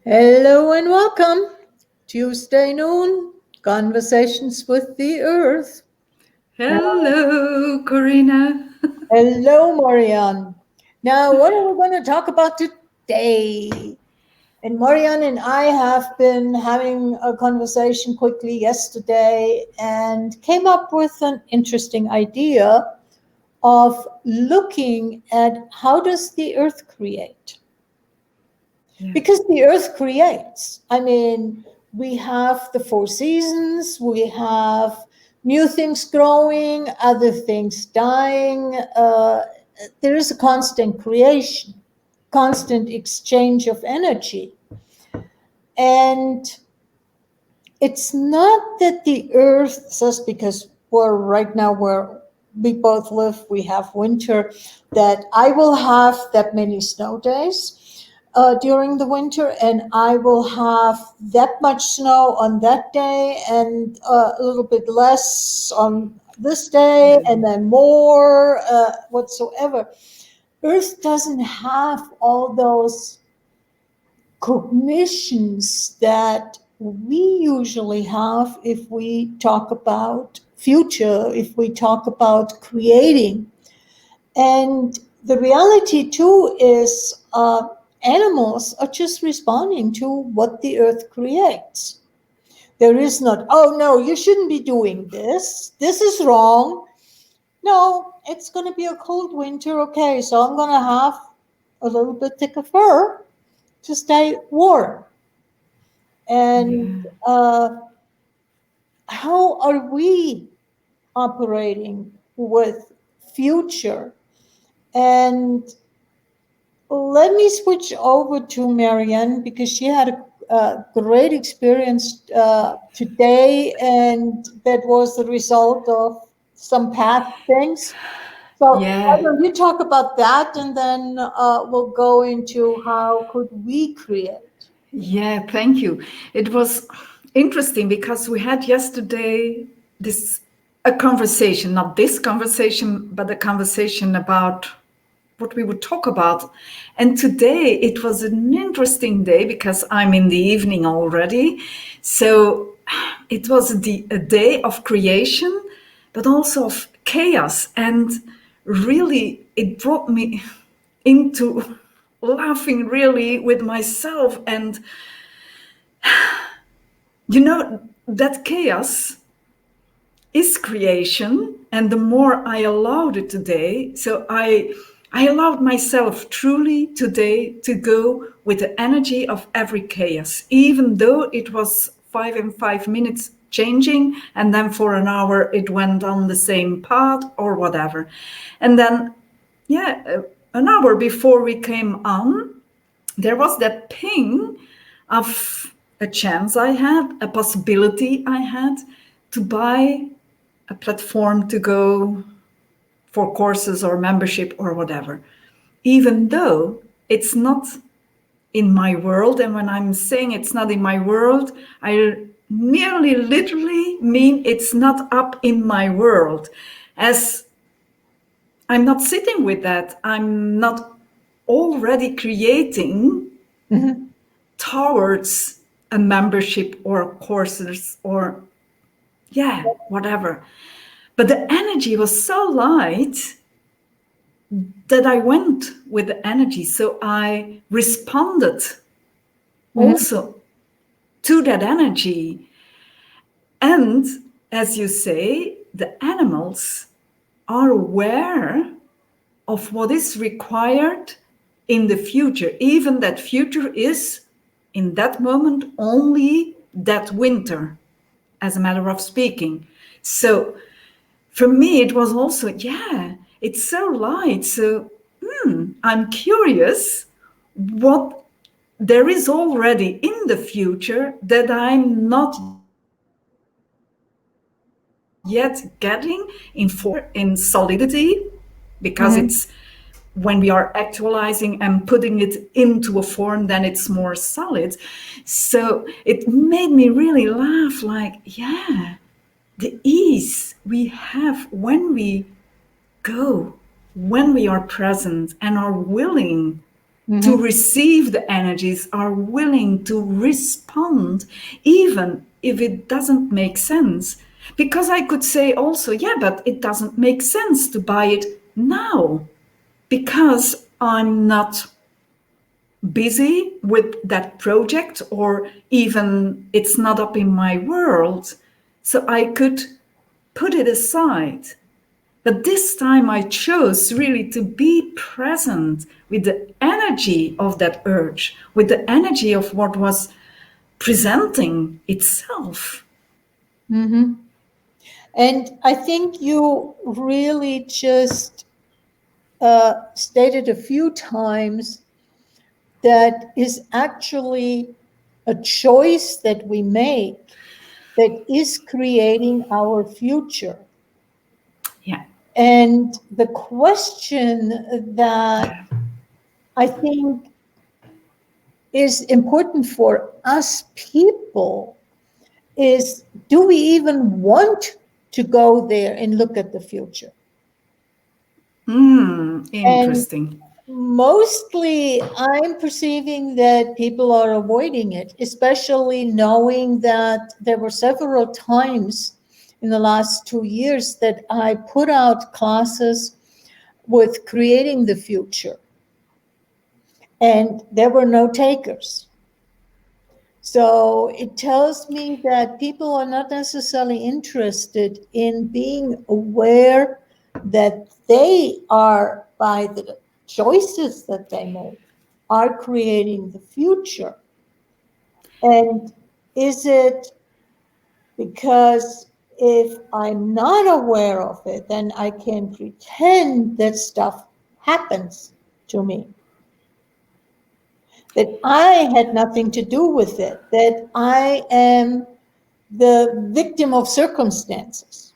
Hello and welcome. Tuesday noon, Conversations with the Earth. Hello, Corina. Hello, Marianne. Now, what are we going to talk about today? And Marianne and I have been having a conversation quickly yesterday and came up with an interesting idea of looking at how does the Earth create? Yeah. Because the earth creates. I mean, we have the four seasons, we have new things growing, other things dying. There is a constant creation, constant exchange of energy. And it's not that the earth says, because we're right now where we both live, we have winter, that I will have that many snow days during the winter, and I will have that much snow on that day and a little bit less on this day and then more whatsoever. Earth doesn't have all those cognitions that we usually have if we talk about future, if we talk about creating. And the reality too is animals are just responding to what the earth creates. There is not, oh no, you shouldn't be doing this. This is wrong. No, it's going to be a cold winter. Okay, so I'm going to have a little bit thicker fur to stay warm. And Yeah. how are we operating with future? And let me switch over to Marianne because she had a great experience today, and that was the result of some path things. So why Yeah. don't you talk about that, and then we'll go into how could we create. Yeah, thank you. It was interesting because we had yesterday this a conversation, not this conversation, but a conversation about what we would talk about. And today it was an interesting day because I'm in the evening already. So it was a day of creation, but also of chaos. And really, it brought me into laughing really with myself. And that chaos is creation, and the more I allowed it today, so I allowed myself truly today to go with the energy of every chaos, even though it was 5 and 5 minutes changing, and then for an hour it went on the same path or whatever. And then, an hour before we came on, there was that ping of a chance I had, a possibility I had to buy a platform to go for courses or membership or whatever, even though it's not in my world. And when I'm saying it's not in my world, I nearly literally mean it's not up in my world, as I'm not sitting with that. I'm not already creating Mhm. towards a membership or courses or whatever. But the energy was so light that I went with the energy. So I responded Mhm. also to that energy. And as you say, the animals are aware of what is required in the future. Even that future is, in that moment, only that winter, as a matter of speaking. So for me, it was also, it's so light. So I'm curious what there is already in the future that I'm not yet getting in solidity, because it's Mhm. when we are actualizing and putting it into a form, then it's more solid. So it made me really laugh, like, the ease we have when we go, when we are present and are willing to receive the energies, are willing to respond, even if it doesn't make sense. Because I could say also, yeah, but it doesn't make sense to buy it now because I'm not busy with that project, or even it's not up in my world. So I could put it aside. But this time I chose really to be present with the energy of that urge, with the energy of what was presenting itself. And I think you really just stated a few times that is actually a choice that we make that is creating our future. Yeah. And the question that I think is important for us people is, do we even want to go there and look at the future? Interesting. And mostly I'm perceiving that people are avoiding it, especially knowing that there were several times in the last 2 years that I put out classes with creating the future, and there were no takers. So it tells me that people are not necessarily interested in being aware that they are, by the choices that they make, are creating the future. And is it because if I'm not aware of it, then I can pretend that stuff happens to me, that I had nothing to do with it, that I am the victim of circumstances,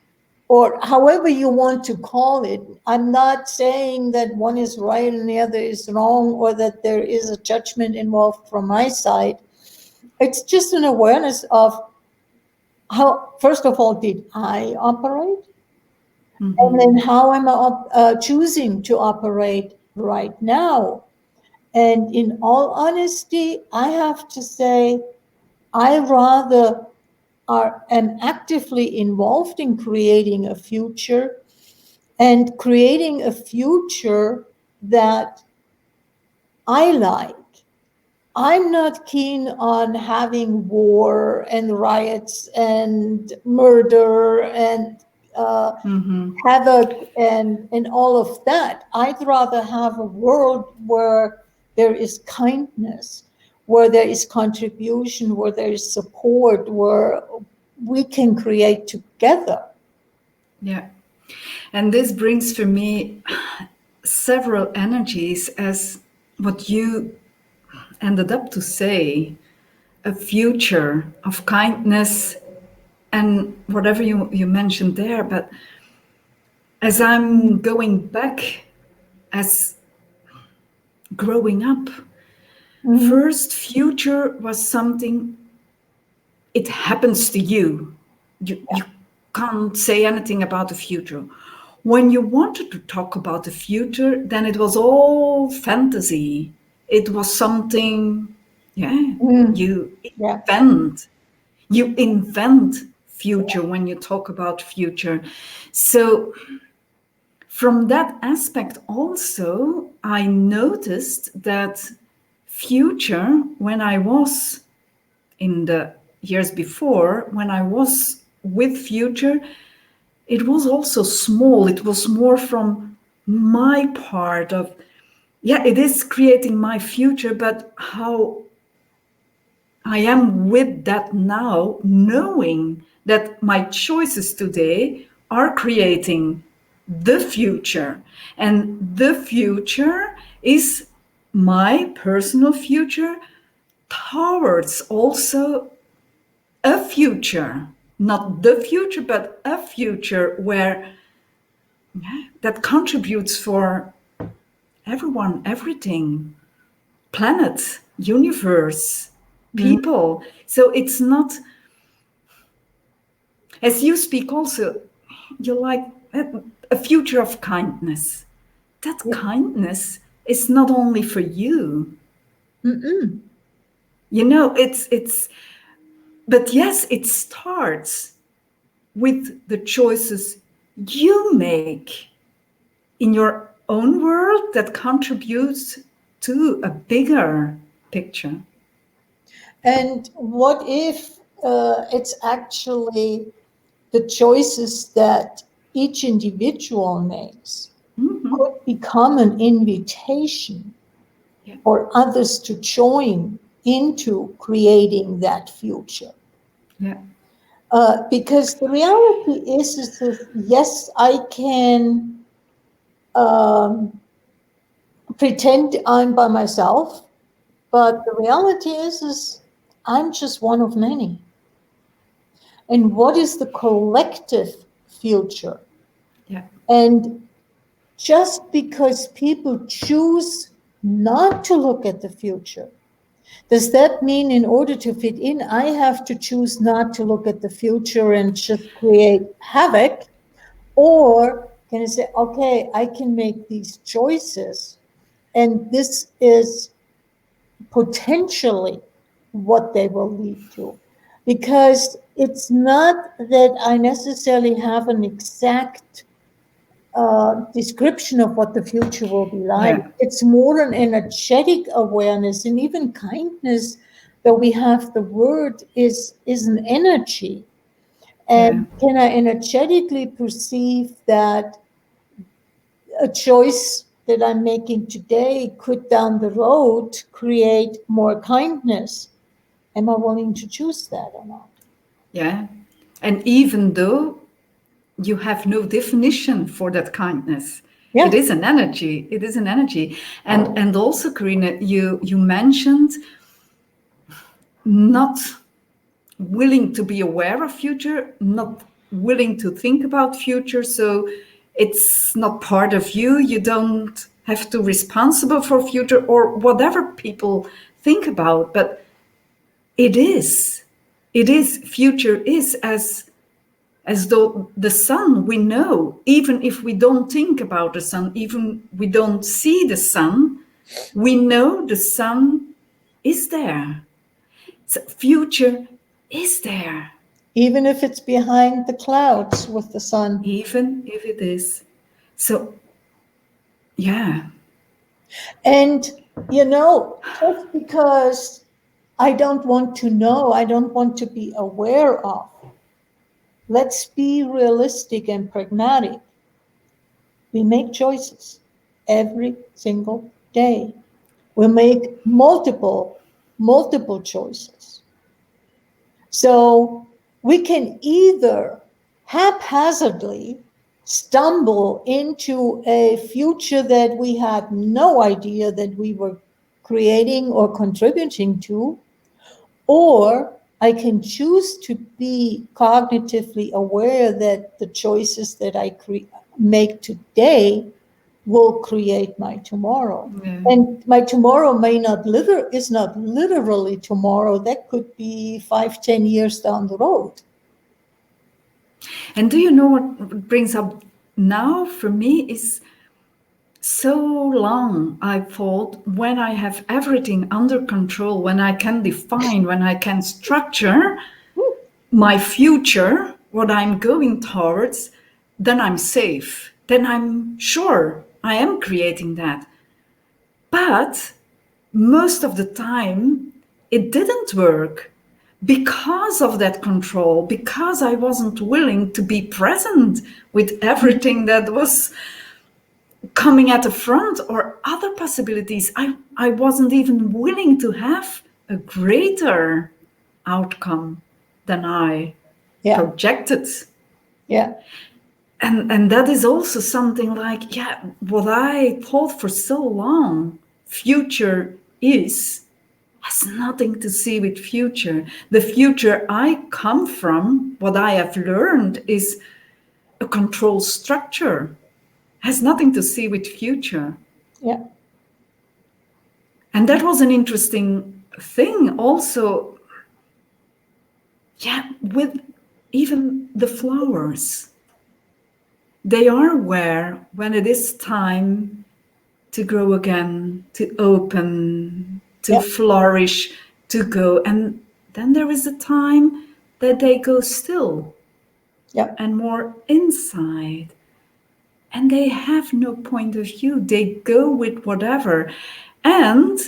or however you want to call it. I'm not saying that one is right and the other is wrong, or that there is a judgment involved from my side. It's just an awareness of how, first of all, did I operate? And then how am I choosing to operate right now? And in all honesty, I have to say, I rather am actively involved in creating a future, and creating a future that I like. I'm not keen on having war and riots and murder and havoc and all of that. I'd rather have a world where there is kindness, where there is contribution, where there is support, where we can create together. Yeah. And this brings for me several energies, as what you ended up to say, a future of kindness and whatever you mentioned there. But as I'm going back, as growing up, first, future was something, it happens to you. You can't say anything about the future. When you wanted to talk about the future, then it was all fantasy. It was something, you invent. You invent future when you talk about future. So from that aspect also, I noticed that future, when I was in the years before, when I was with future, it was also small. It was more from my part of, it is creating my future, but how I am with that now, knowing that my choices today are creating the future. And the future is my personal future towards also a future, not the future, but a future where that contributes for everyone, everything, planet, universe, people. So it's not, as you speak also, you like a future of kindness. That kindness is not only for you. Mm-mm. You know, but yes, it starts with the choices you make in your own world that contributes to a bigger picture. And what if it's actually the choices that each individual makes Mhm. could become an invitation Yeah. for others to join into creating that future? Yeah. Because the reality is that yes, I can pretend I'm by myself, but the reality is I'm just one of many. And what is the collective future? Yeah. And just because people choose not to look at the future, does that mean in order to fit in, I have to choose not to look at the future and just create havoc? Or can I say, okay, I can make these choices, and this is potentially what they will lead to? Because it's not that I necessarily have an exact description of what the future will be like. Yeah. It's more an energetic awareness, and even kindness, that we have the word is an energy. Yeah. And can I energetically perceive that a choice that I'm making today could down the road create more kindness? Am I willing to choose that or not? Yeah. And even though you have no definition for that kindness, it Yeah. is an energy. It is an energy. And also, Karina, you mentioned not willing to be aware of future, not willing to think about future. So it's not part of you. You don't have to responsible for future or whatever people think about, but it is. It is future is as though the sun we know, even if we don't think about the sun, even we don't see the sun, we know the sun is there. So future is there, Even if it's behind the clouds with the sun. even if it is. So yeah. And, just because I don't want to know, I don't want to be aware of, let's be realistic and pragmatic. We make choices every single day. We make multiple choices. So we can either haphazardly stumble into a future that we had no idea that we were creating or contributing to, or I can choose to be cognitively aware that the choices that I make today will create my tomorrow. Yeah. And my tomorrow is not literally tomorrow. That could be 5, 10 years down the road. And do you know what brings up now for me is so long I thought when I have everything under control, when I can define, when I can structure my future, what I'm going towards, then I'm safe. Then I'm sure I am creating that. But most of the time, it didn't work because of that control, because I wasn't willing to be present with everything that was coming at the front or other possibilities. I wasn't even willing to have a greater outcome than I Yeah, projected. yeah, And that is also something like, yeah, what I thought for so long future is has nothing to see with future. The future I come from, what I have learned is a control structure, has nothing to see with future. yeah. And that was an interesting thing also, yeah, with even the flowers. They are aware when it is time to grow again, to open, to Yeah. flourish, to go. And then there is a time that they go still Yeah. and more inside. And they have no point of view. They go with whatever. And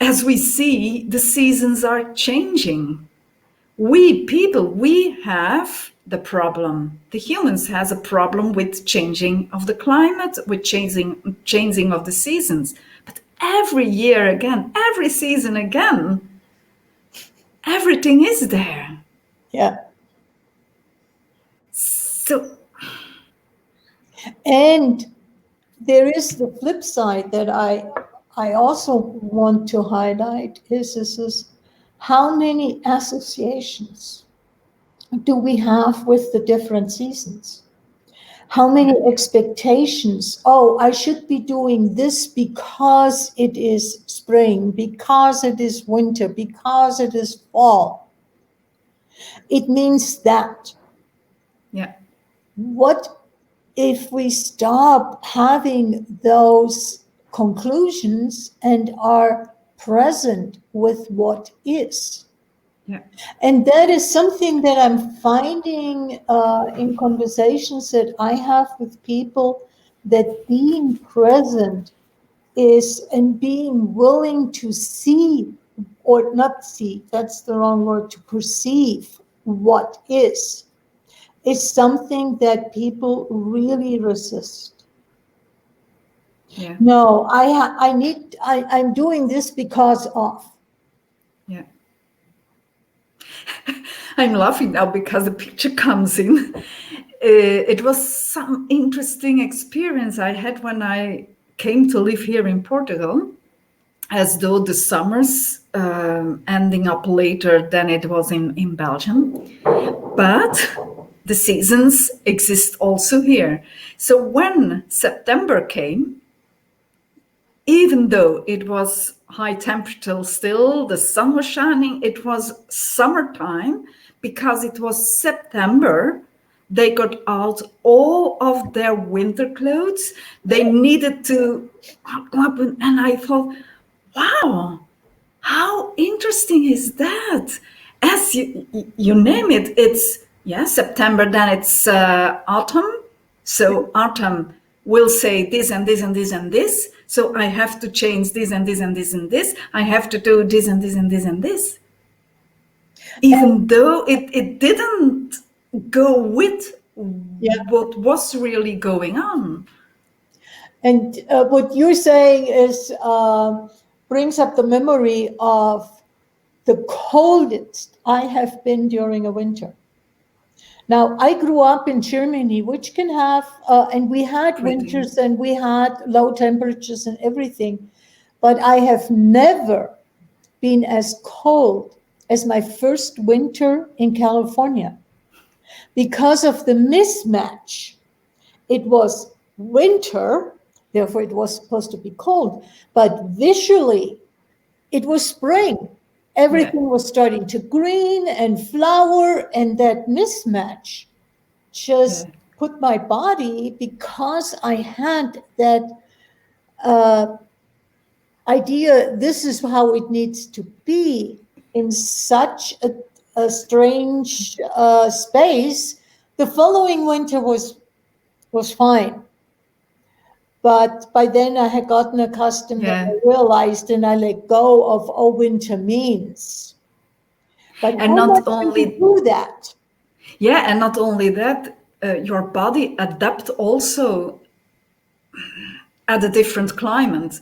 as we see, the seasons are changing. We people, we have the problem. The humans has a problem with changing of the climate, with changing of the seasons. But every year again, every season again, everything is there. Yeah. So, And there is the flip side that I also want to highlight is how many associations do we have with the different seasons? How many expectations? Oh, I should be doing this because it is spring, because it is winter, because it is fall. It means that. yeah, What if we stop having those conclusions and are present with what is? yeah, And that is something that I'm finding in conversations that I have with people, that being present is, and being willing to see, or not see, that's the wrong word, to perceive what is something that people really resist. yeah, No, I'm doing this because of. yeah. I'm laughing now because the picture comes in. It was some interesting experience I had when I came to live here in Portugal, as though the summers ending up later than it was in Belgium. But the seasons exist also here. So when September came, even though it was high temperature still, the sun was shining, it was summertime, because it was September, they got out all of their winter clothes. They needed to up, and I thought, wow, how interesting is that? As you name it, it's September, then it's autumn. So autumn will say this and this and this and this. So I have to change this and this and this and this. I have to do this and this and this and this. Even though it didn't go with what was really going on. And what you're saying is brings up the memory of the coldest I have been during a winter. Now, I grew up in Germany, which can have, and we had winters and we had low temperatures and everything, but I have never been as cold as my first winter in California because of the mismatch. It was winter, therefore it was supposed to be cold, but visually it was spring. Everything was starting to green and flower, and that mismatch just put my body, because I had that idea, this is how it needs to be, in such a strange space. The following winter was fine. But by then I had gotten accustomed and I realized, and I let go of all winter means. But and how not much only do you do that? Yeah, and not only that, your body adapt also at a different climate.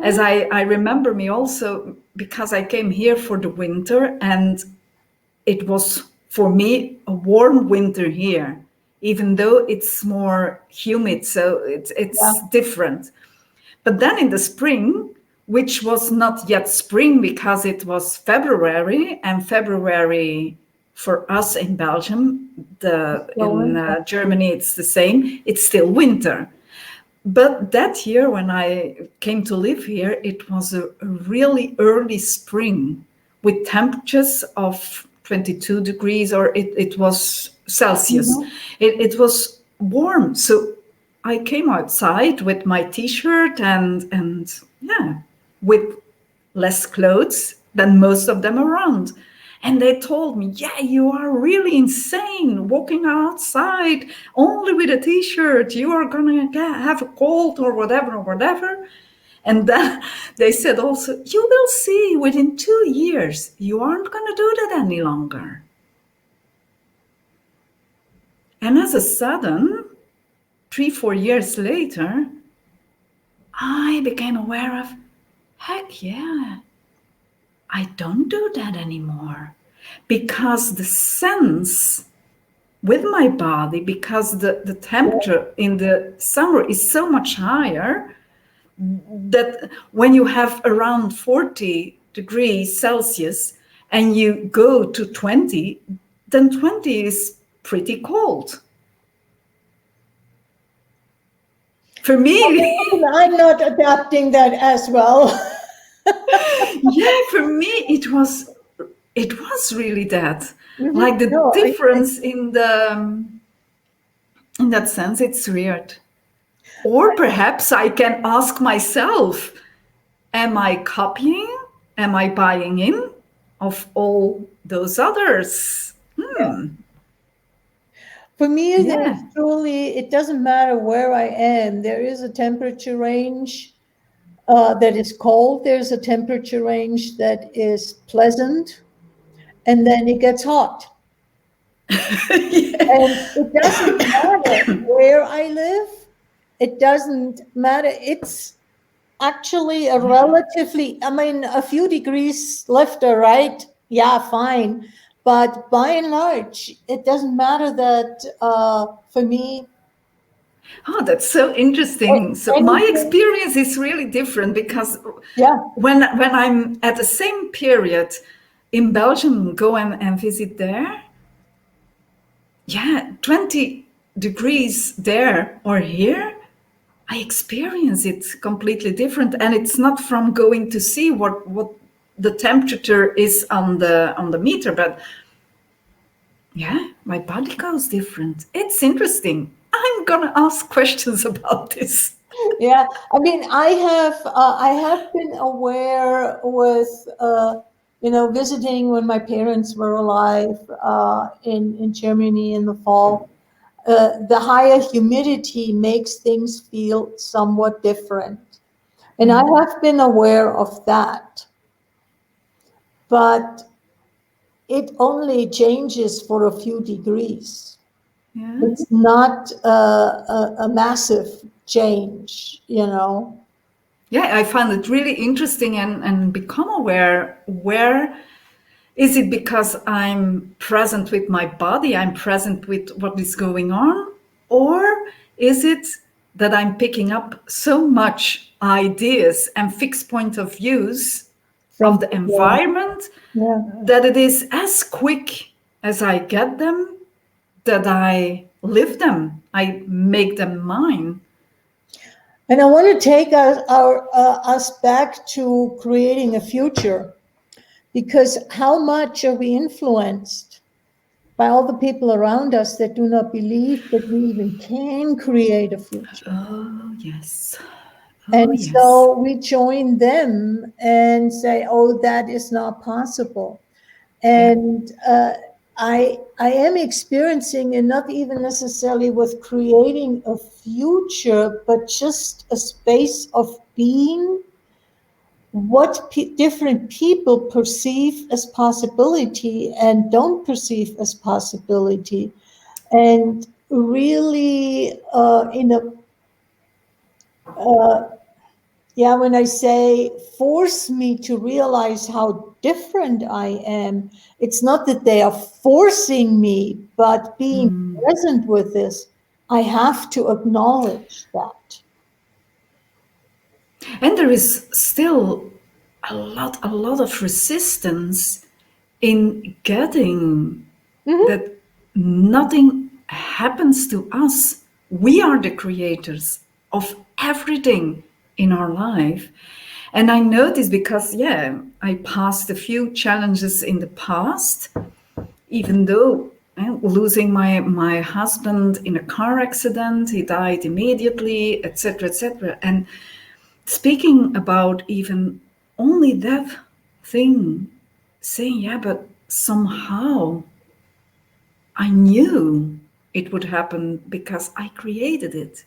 As I remember me also, because I came here for the winter, and it was for me a warm winter here, even though it's more humid, so it's different. But then in the spring, which was not yet spring because it was February, and February for us in Belgium, in Germany it's the same, it's still winter. But that year when I came to live here, it was a really early spring with temperatures of 22 degrees, or it was Celsius. It was warm. So I came outside with my t-shirt and yeah, with less clothes than most of them around. And they told me, yeah, you are really insane walking outside only with a t-shirt. You are going to have a cold or whatever, or whatever. And then they said also, you will see within 2 years, you aren't going to do that any longer. And as a sudden, 3-4 years later, I became aware of, heck yeah, I don't do that anymore. Because the sense with my body, because the temperature in the summer is so much higher, that when you have around 40 degrees Celsius and you go to 20, then 20 is pretty cold. For me, I'm not adapting that as well. yeah, for me it was really that. Like the difference in that sense, it's weird. Or perhaps I can ask myself, am I copying? Am I buying in of all those others? For me, there's truly, it doesn't matter where I am. There is a temperature range that is cold. There's a temperature range that is pleasant. And then it gets hot. And it doesn't matter where I live. It doesn't matter. It's actually a relatively, I mean, a few degrees left or right. Yeah, fine. But by and large, it doesn't matter that for me. Oh, that's so interesting. So my experience is really different because when I'm at the same period in Belgium, go and visit there, 20 degrees there or here, I experience it completely different. And it's not from going to see what the temperature is on the meter, but my body goes different. It's interesting. I'm gonna ask questions about this. Yeah, I mean, I have been aware with visiting when my parents were alive in Germany in the fall. The higher humidity makes things feel somewhat different, and I have been aware of that, but it only changes for a few degrees. Yeah. It's not a massive change, Yeah, I find it really interesting and become aware where is it because I'm present with my body, I'm present with what is going on, or is it that I'm picking up so much ideas and fixed point of views from the environment that it is as quick as I get them, that I live them, I make them mine. And I want to take us back to creating a future, because how much are we influenced by all the people around us that do not believe that we even can create a future? Oh, yes. So we join them and say, oh, that is not possible. And I am experiencing, and not even necessarily with creating a future, but just a space of being what different people perceive as possibility and don't perceive as possibility. And really when I say force me to realize how different I am, it's not that they are forcing me, but being present with this, I have to acknowledge that. And there is still a lot of resistance in getting that nothing happens to us. We are the creators of everything in our life. And I know this because, I passed a few challenges in the past, even though losing my husband in a car accident. He died immediately, etc., etc. And speaking about even only that thing, saying, yeah, but somehow I knew it would happen because I created it.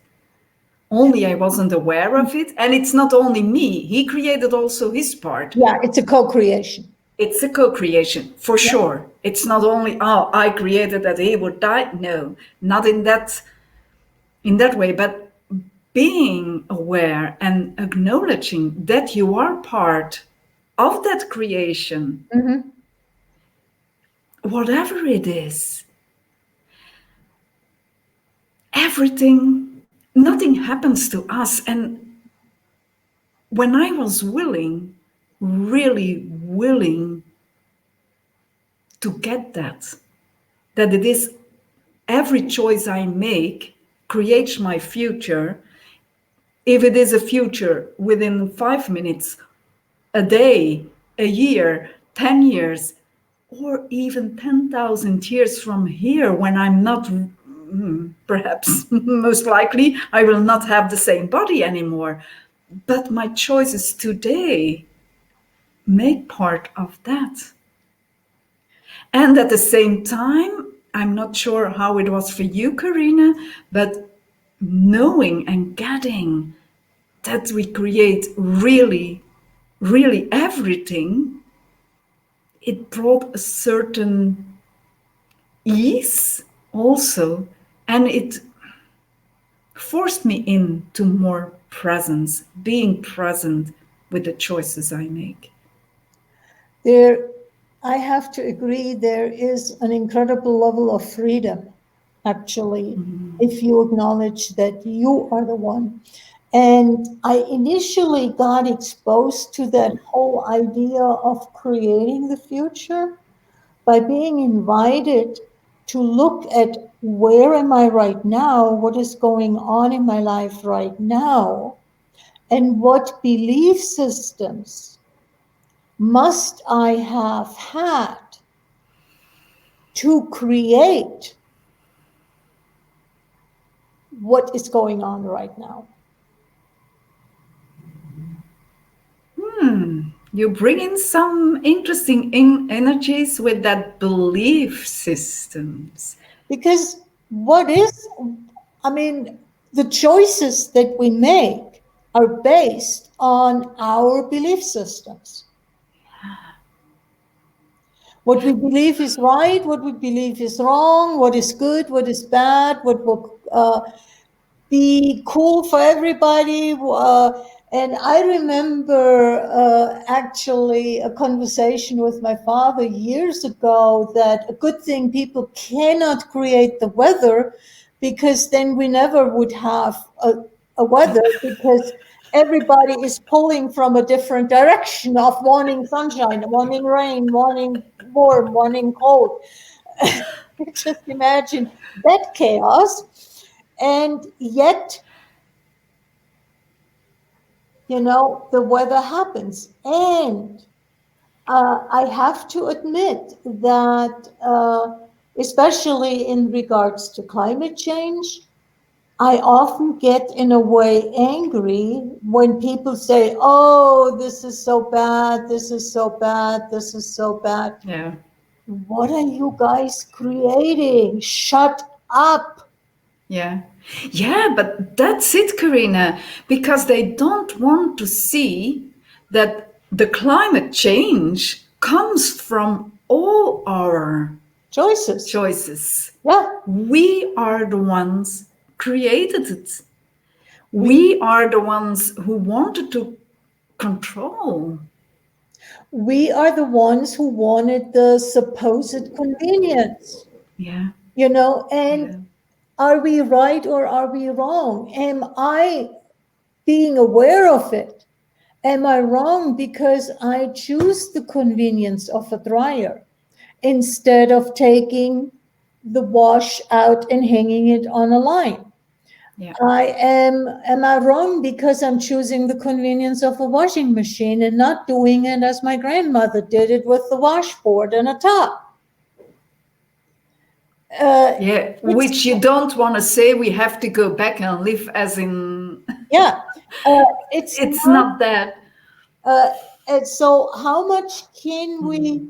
Only I wasn't aware of it. And it's not only me, he created also his part. Yeah, it's a co-creation. It's a co-creation, for sure. It's not only, oh, I created that he would die. No, not in that way, but being aware and acknowledging that you are part of that creation, Mm-hmm. whatever it is, everything, nothing happens to us. And when I was willing, really willing to get that it is every choice I make creates my future. If it is a future within 5 minutes, a day, a year, 10 years, or even 10,000 years from here, when I'm not, perhaps most likely, I will not have the same body anymore. But my choices today make part of that. And at the same time, I'm not sure how it was for you, Karina, but knowing and getting that we create really, really everything, it brought a certain ease also, and it forced me into more presence, being present with the choices I make. I have to agree, there is an incredible level of freedom, actually, if you acknowledge that you are the one. And I initially got exposed to that whole idea of creating the future by being invited to look at where am I right now, what is going on in my life right now, and what belief systems must I have had to create what is going on right now. You bring in some interesting energies with that belief systems. Because the choices that we make are based on our belief systems. What we believe is right, what we believe is wrong, what is good, what is bad, what will be cool for everybody. And I remember actually a conversation with my father years ago that a good thing people cannot create the weather, because then we never would have a weather, because everybody is pulling from a different direction of wanting sunshine, wanting rain, wanting warm, wanting cold. Just imagine that chaos. And yet, the weather happens. And I have to admit that, especially in regards to climate change, I often get in a way angry when people say, oh, this is so bad, this is so bad, this is so bad. Yeah. What are you guys creating? Shut up. Yeah. Yeah, but that's it, Karina, because they don't want to see that the climate change comes from all our Choices. Yeah. We are the ones created it. We are the ones who wanted to control. We are the ones who wanted the supposed convenience. Yeah. And are we right or are we wrong? Am I being aware of it? Am I wrong because I choose the convenience of a dryer instead of taking the wash out and hanging it on a line? Yeah. Am I wrong because I'm choosing the convenience of a washing machine and not doing it as my grandmother did it with the washboard and a tub? Yeah, which you don't want to say we have to go back and live as in. Yeah, It's not that. and so how much can we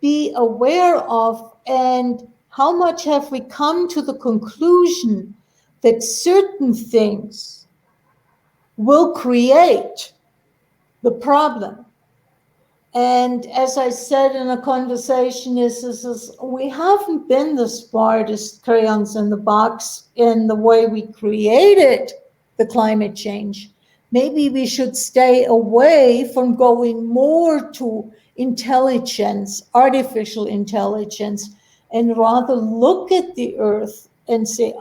be aware of, and how much have we come to the conclusion that certain things will create the problem? And as I said in a conversation, is we haven't been the smartest crayons in the box in the way we created the climate change. Maybe we should stay away from going more to intelligence, artificial intelligence, and rather look at the Earth and say,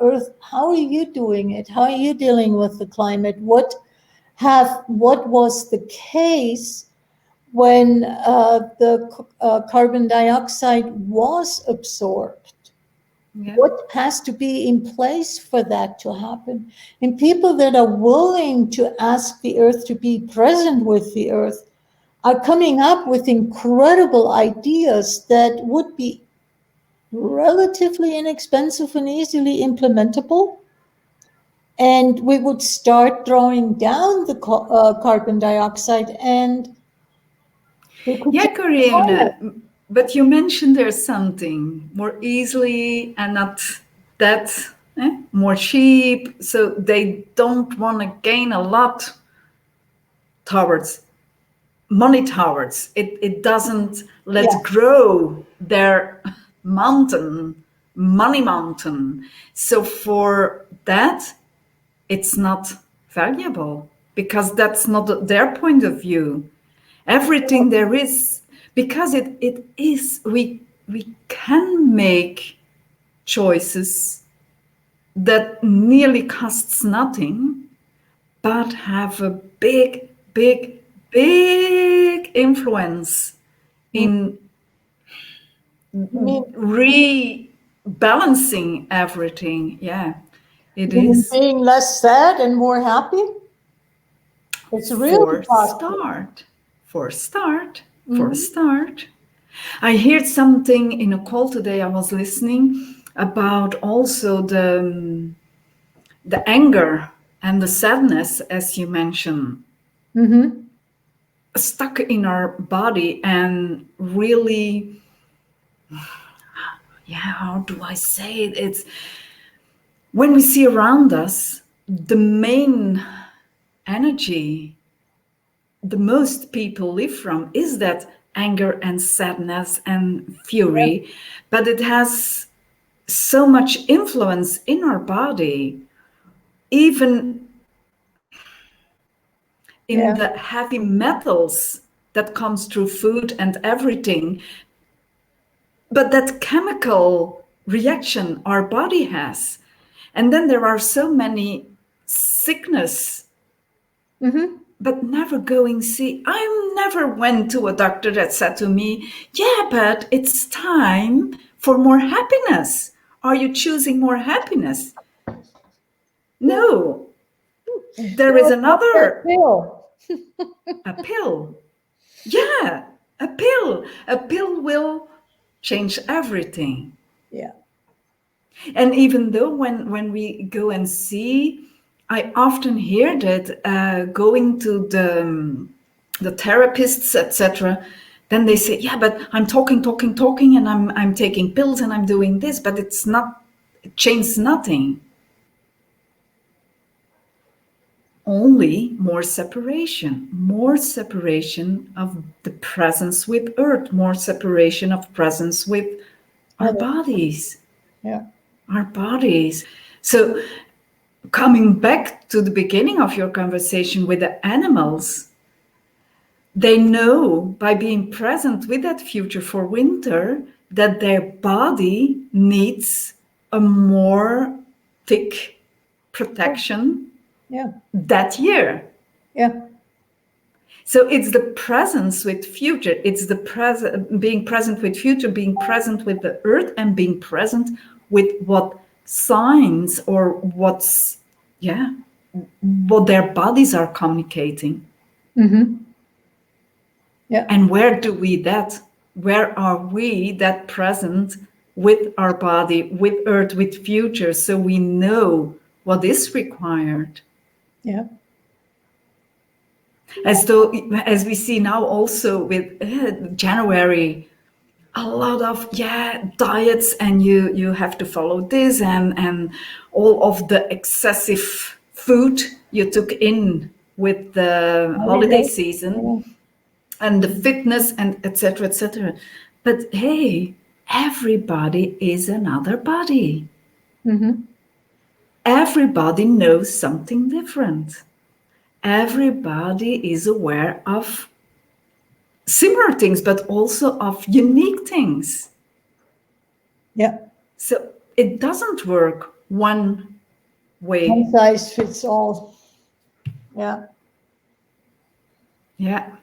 Earth, how are you doing it? How are you dealing with the climate? What was the case when the carbon dioxide was absorbed? Yeah. What has to be in place for that to happen? And people that are willing to ask the Earth to be present with the Earth are coming up with incredible ideas that would be relatively inexpensive and easily implementable. And we would start drawing down the carbon dioxide, and we could Yeah, just Corinne, but you mentioned there's something more easily and not that more cheap. So they don't want to gain a lot towards money towards it. It doesn't let's grow their mountain, money mountain. So for that, it's not valuable because that's not their point of view. Everything there is, because it is, we can make choices that nearly costs nothing, but have a big, big, big influence in rebalancing everything. Yeah, it is. Being less sad and more happy. It's really For start. I heard something in a call today. I was listening about also the anger and the sadness, as you mentioned, stuck in our body and really, how do I say it? It's when we see around us, the main energy the most people live from is that anger and sadness and fury, but it has so much influence in our body, even in the heavy metals that comes through food and everything. But that chemical reaction our body has, and then there are so many sickness. But never going see. I never went to a doctor that said to me, yeah, but it's time for more happiness. Are you choosing more happiness? No. There is another pill. A pill. Yeah, a pill. A pill will change everything. Yeah. And even though when we go and see, I often hear that going to the therapists, etc., then they say, yeah, but I'm talking, and I'm taking pills and I'm doing this, but it changes nothing. Only more separation of the presence with Earth, more separation of presence with our bodies. Yeah. Our bodies. So coming back to the beginning of your conversation with the animals, they know by being present with that future for winter that their body needs a more thick protection that year. Yeah. So it's the presence with future. It's the being present with future, being present with the Earth, and being present with what signs or what their bodies are communicating. Yeah. And where do we that? where are we that present with our body, with earth, with future, so we know what is required. Yeah. As we see now also with January, a lot of diets, and you have to follow this, and all of the excessive food you took in with the holiday season, and the fitness, and etc., etc. But hey, everybody is another body. Mm-hmm. Everybody knows something different. Everybody is aware of similar things, but also of unique things. Yeah. So it doesn't work one way. One size fits all. Yeah. Yeah.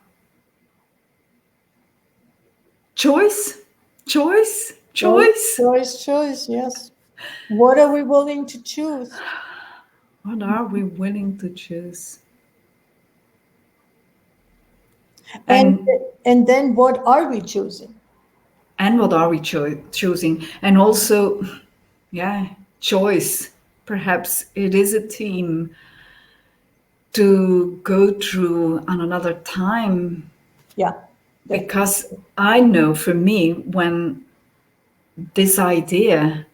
Choice, choice, choice. Choice, yes. What are we willing to choose? What are we willing to choose? And then what are we choosing? And what are we choosing? And also, choice. Perhaps it is a theme to go through on another time. Yeah. Because I know for me, when this idea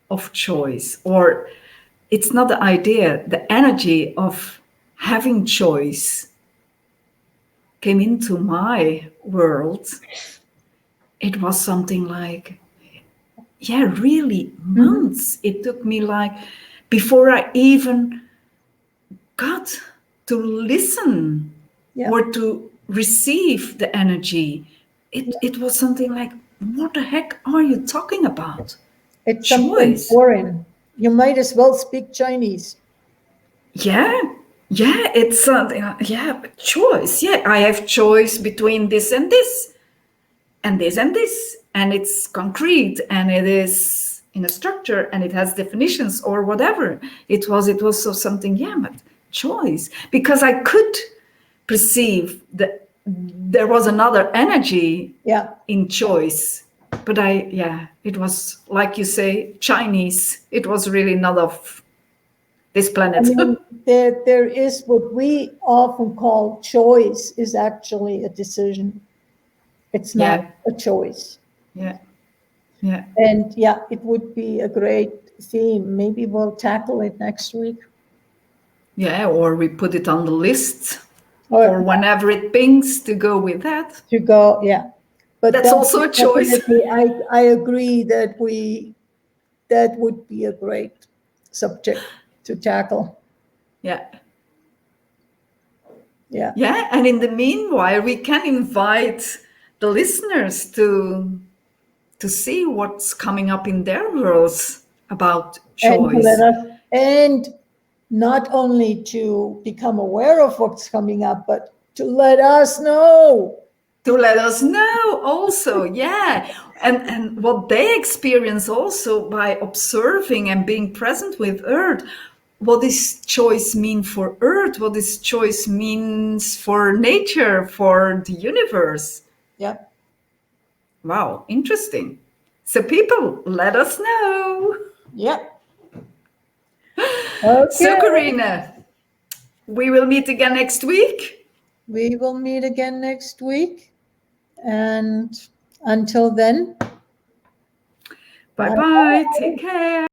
of choice, or it's not the idea, the energy of having choice came into my world, it was something like, really months. It took me like, before I even got to listen or to receive the energy. It was something like, what the heck are you talking about? It's something foreign. You might as well speak Chinese. Yeah, it's something. But choice. Yeah, I have choice between this and this, and this and this, and it's concrete, and it is in a structure, and it has definitions or whatever. It was so something. Yeah, but choice, because I could perceive that there was another energy in choice. But it was, like you say, Chinese. It was really not of this planet. I mean, there is what we often call choice is actually a decision. It's not a choice. Yeah. And it would be a great theme. Maybe we'll tackle it next week. Yeah, or we put it on the list, or whenever it pings, to go with that. To go, yeah. But that's also a choice. I agree that that would be a great subject to tackle. Yeah. Yeah. And in the meanwhile, we can invite the listeners to see what's coming up in their worlds about choice. And not only to become aware of what's coming up, but to let us know. To let us know also, and what they experience also by observing and being present with Earth. What does choice mean for Earth? What does choice means for nature, for the universe? Yeah. Wow, interesting. So people, let us know. Yeah. Okay. So Karina, we will meet again next week. We will meet again next week. And until then. Bye-bye. Take care.